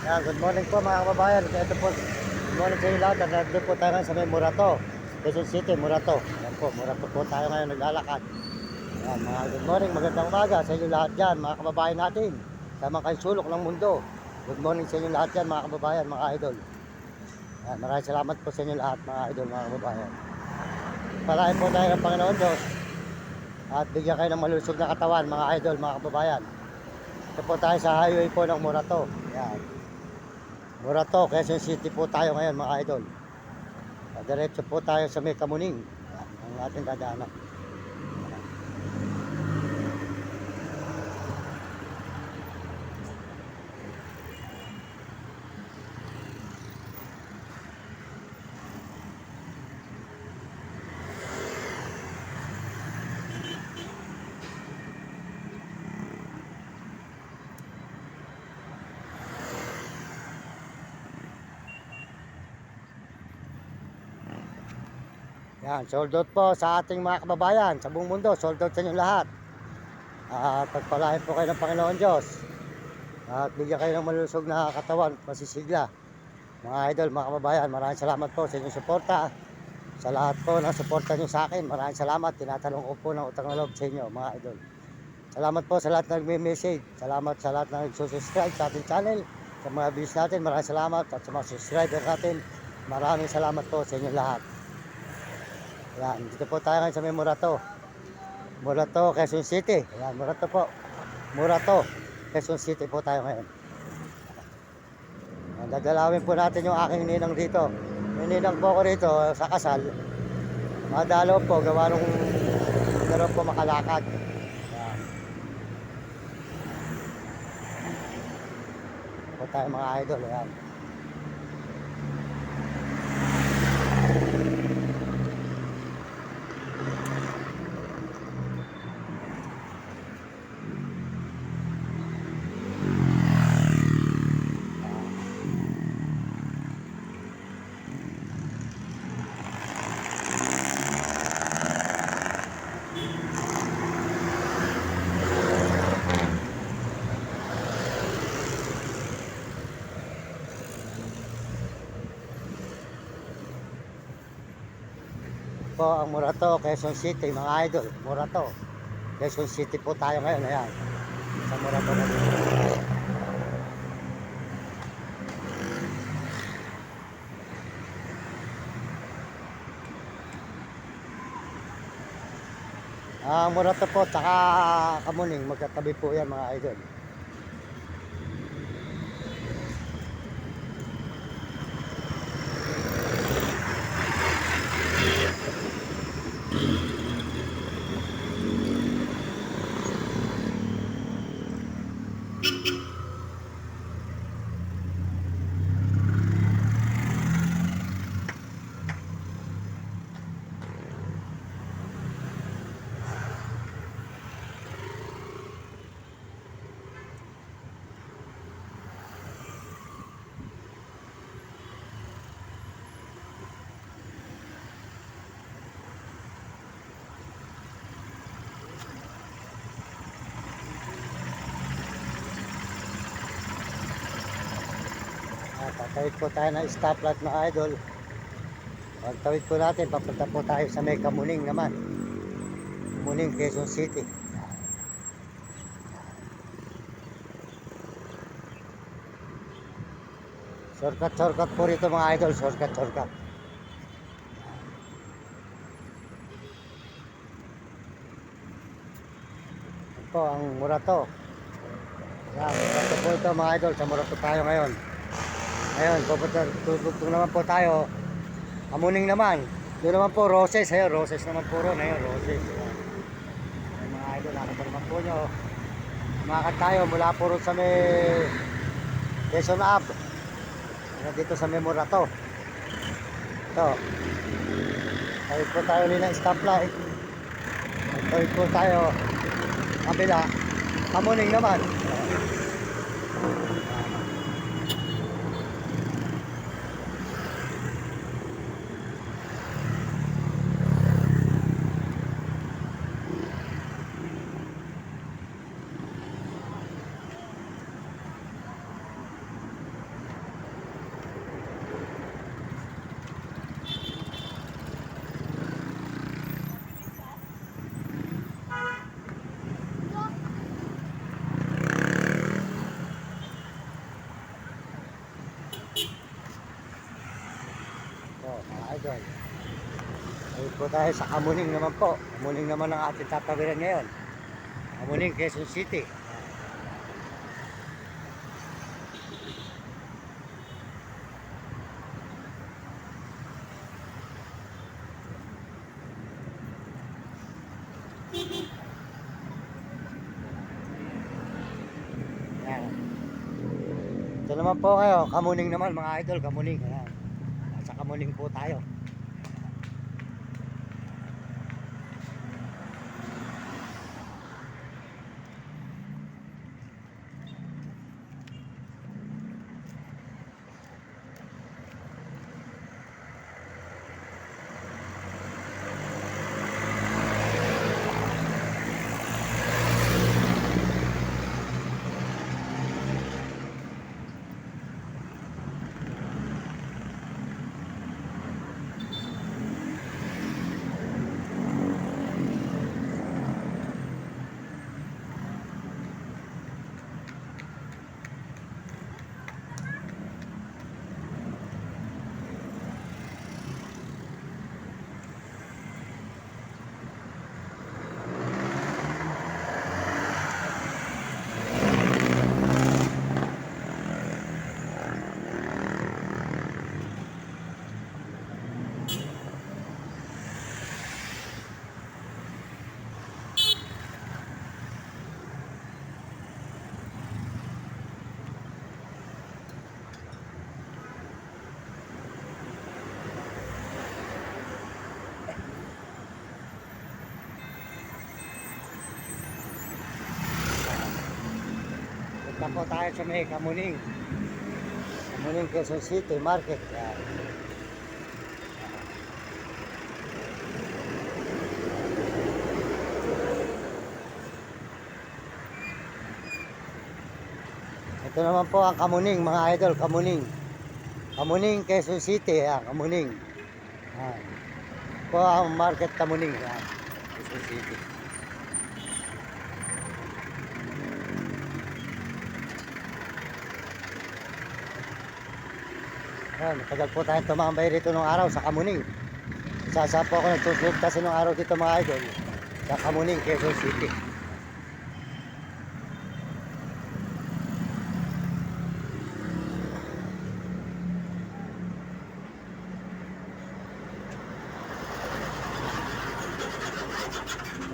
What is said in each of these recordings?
Good morning po mga kababayan. Ito po, good morning sa inyo lahat. Nandun po tayo ngayon sa may Murato, Quezon City, Murato. Yan po, Murato po tayo ngayon naglalakad. Yan, mga good morning, magandang umaga sa inyo lahat dyan, mga kababayan natin. Sa mga kaisulok ng mundo. Good morning sa inyo lahat dyan, mga kababayan, mga idol. Yan, maraming salamat po sa inyo lahat, mga idol, mga kababayan. Palain po tayo ng Panginoon Diyos. At bigyan kayo ng malusog na katawan, mga idol, mga kababayan. Ito po tayo sa highway po ng Murato. Yan. Murato, Quezon City po tayo ngayon mga idol. Diretso po tayo sa may Kamuning. Yan, ang ating dadaanan. Yan, sold out po sa ating mga kababayan sa buong mundo. Sold out sa inyo lahat. At pagpalain po kayo ng Panginoon Diyos. At bigyan kayo ng malusog na katawan, masisigla. Mga idol, mga kababayan, maraming salamat po sa inyong suporta. Sa lahat po ng suporta nyo sa akin, maraming salamat. Tinatanong ko po ng utang na loob sa inyo, mga idol. Salamat po sa lahat na nagme-message. Salamat sa lahat na nagsusubscribe sa ating channel. Sa mga views natin, maraming salamat. At sa mga subscriber natin, maraming salamat po sa inyo lahat. Yan, dito po tayo ngayon sa may Murato. Murato, Quezon City. Yan, Murato po. Murato, Quezon City po tayo ngayon. Yan, dadalawin po natin yung aking ninang dito. May ninang po ko rito sa kasal. Madalo po, gawa nung meron po makalakad. Yan. Po tayo mga idol. Yan. Po ang Murato, Quezon City, mga idol. Murato, Quezon City po tayo ngayon. Ayan, sa Murato na dito. Ang Murato po, tsaka Kamuning, magkatabi po yan mga idol. Tatawid po tayo ng stoplight mga idol. Pagtawid po natin, papunta po tayo sa may Kamuning naman. Kamuning, Quezon City. Shortcut po rito mga idol. Shortcut. Ito ang Murato. Yan, Murato po ito mga idol. Sa Murato tayo ngayon. Ngayon, tutugtog naman po tayo. Kamuning naman. Doon naman po, Roses. Ayun, Roses naman po ron. Ayun, Roses. Ayun, mga idol, nakita naman po nyo. Umakad tayo mula po ron sa may Quezon Ave. Dito sa may Murato. Ito. Tawid po tayo ulit ng stoplight. Tawid po tayo kabila. Kamuning naman. Po, mga idol. Ayun po tayo sa Kamuning naman po. Kamuning naman ang ating tatawiran ngayon. Kamuning, Quezon City. Yan. Ito naman po kayo, Kamuning naman mga idol, Kamuning. Ayan. Nasa Kamuning po tayo. Punta po tayo sa may Kamuning. Kamuning, Quezon City Market. Yan. Ito naman po ang Kamuning mga idol, Kamuning. Kamuning, Quezon City. Yan, Kamuning. Yan. Po ang Market Kamuning. Yan. Quezon City. Yan, matagal po tayong tumambay rito nung araw sa Kamuning. Isa po ako nagsusunod kasi nung araw dito mga idol. Sa Kamuning, Quezon City.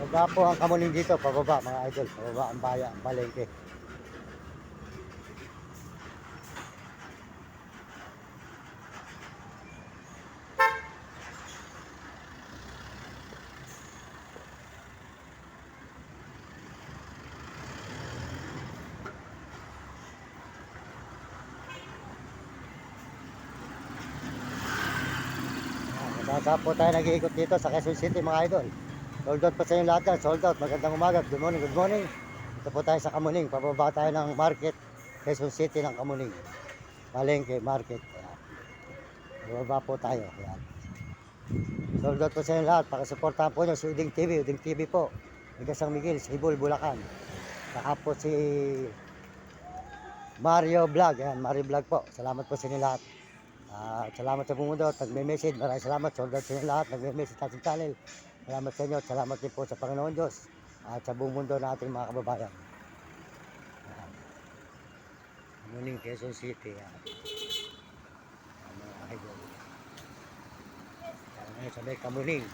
Baba po ang Kamuning dito, pababa mga idol. Pababa ang bayan, ang palengke. Saan po tayo nag-iikot dito sa Quezon City mga idol. Sold out po sa inyo lahat yan. Sold out. Magandang umaga. Good morning. Good morning. Ito po tayo sa Kamuning. Pababa tayo ng market. Quezon City ng Kamuning. Palengke market. Ayan. Pababa po tayo. Ayan. Sold out po sa inyo lahat. Pakisuportahan po nyo si Uding TV. Uding TV po. Bigasang Miguel. Sibol, Bulacan. Saka po si Mario Vlog. Ayan. Mario Vlog po. Salamat po sa inyo lahat. Salamat sa bumundo at nagme-message. Maraming salamat. Sold out sa inyo lahat. Nagme-message sa ating channel. Salamat sa inyo at salamat din po sa Panginoon Diyos at sa buong mundo na ating mga kababayan. Kamuning, Quezon City. Mga idol. Ngayon sa may Kamuning.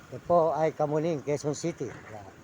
Ito po ay Kamuning, Quezon City. Yan.